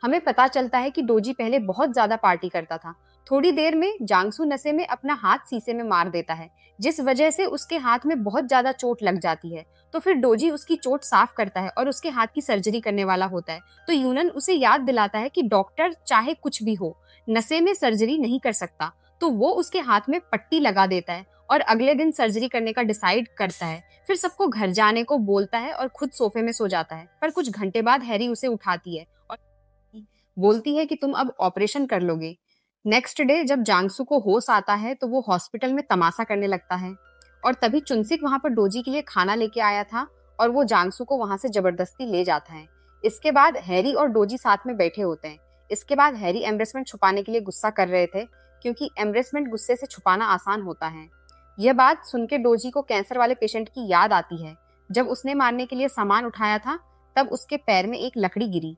हमें पता चलता है कि डोजी पहले बहुत ज्यादा पार्टी करता था। थोड़ी देर में जांगसू नशे में अपना हाथ शीशे में मार देता है, जिस वजह से उसके हाथ में बहुत ज्यादा चोट लग जाती है। तो फिर डोजी उसकी चोट साफ करता है और उसके हाथ की सर्जरी करने वाला होता है। तो यूनन उसे याद दिलाता है कि डॉक्टर चाहे कुछ भी हो, नशे में सर्जरी नहीं कर सकता। तो वो उसके हाथ में पट्टी लगा देता है और अगले दिन सर्जरी करने का डिसाइड करता है। फिर सबको घर जाने को बोलता है और खुद सोफे में सो जाता है। पर कुछ घंटे बाद हैरी उसे उठाती है और बोलती है कि तुम अब ऑपरेशन कर लोगे। नेक्स्ट डे जब जांगसू को होश आता है तो वो हॉस्पिटल में तमाशा करने लगता है। और तभी चुनसिक वहां पर डोजी के लिए खाना लेके आया था और वो जांगसू को वहां से जबरदस्ती ले जाता है। इसके बाद हैरी और डोजी साथ में बैठे होते हैं। इसके बाद हैरी एम्ब्रेसमेंट छुपाने के लिए गुस्सा कर रहे थे, क्योंकि एम्ब्रेसमेंट गुस्से से छुपाना आसान होता है। यह बात सुन के डोजी को कैंसर वाले पेशेंट की याद आती है। जब उसने मारने के लिए सामान उठाया था, तब उसके पैर में एक लकड़ी गिरी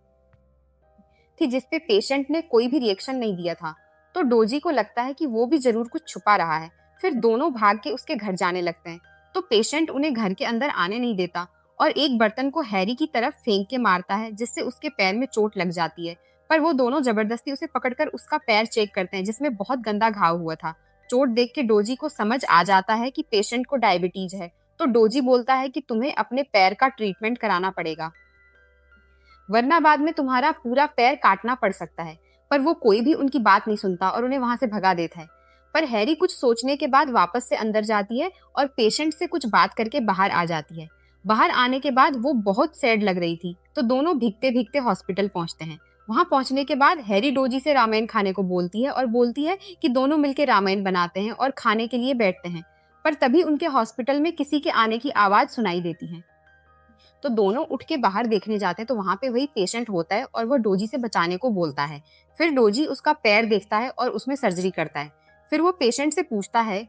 थी जिसपे पेशेंट ने कोई भी रिएक्शन नहीं दिया था। तो डोजी को लगता है कि वो भी जरूर कुछ छुपा रहा है। फिर दोनों भाग के उसके घर जाने लगते हैं। तो पेशेंट उन्हें घर के अंदर आने नहीं देता और एक बर्तन को हैरी की तरफ फेंक के मारता है, जिससे उसके पैर में चोट लग जाती है। पर वो दोनों जबरदस्ती उसे पकड़कर उसका पैर चेक करते हैं, जिसमें बहुत गंदा घाव हुआ था। चोट देख के डोजी को समझ आ जाता है कि पेशेंट को डायबिटीज है। तो डोजी बोलता है कि तुम्हें अपने पैर का ट्रीटमेंट कराना पड़ेगा, वरना बाद में तुम्हारा पूरा पैर काटना पड़ सकता है। पर वो कोई भी उनकी बात नहीं सुनता और उन्हें वहां से भगा देता है। पर हैरी कुछ सोचने के बाद वापस से अंदर जाती है और पेशेंट से कुछ बात करके बाहर आ जाती है। बाहर आने के बाद वो बहुत सैड लग रही थी। तो दोनों भीगते भीगते हॉस्पिटल पहुंचते हैं। वहां पहुंचने के बाद हैरी डोजी से रामेन खाने को बोलती है और बोलती है कि दोनों मिलकर रामेन बनाते हैं और खाने के लिए बैठते हैं। पर तभी उनके हॉस्पिटल में किसी के आने की आवाज सुनाई देती है। तो दोनों उठ के बाहर देखने जाते हैं, तो वहां पे वही पेशेंट होता है और वो डोजी से बचाने को बोलता है। फिर डोजी उसका पैर देखता है और उसमें सर्जरी करता है। फिर वो पेशेंट से पूछता है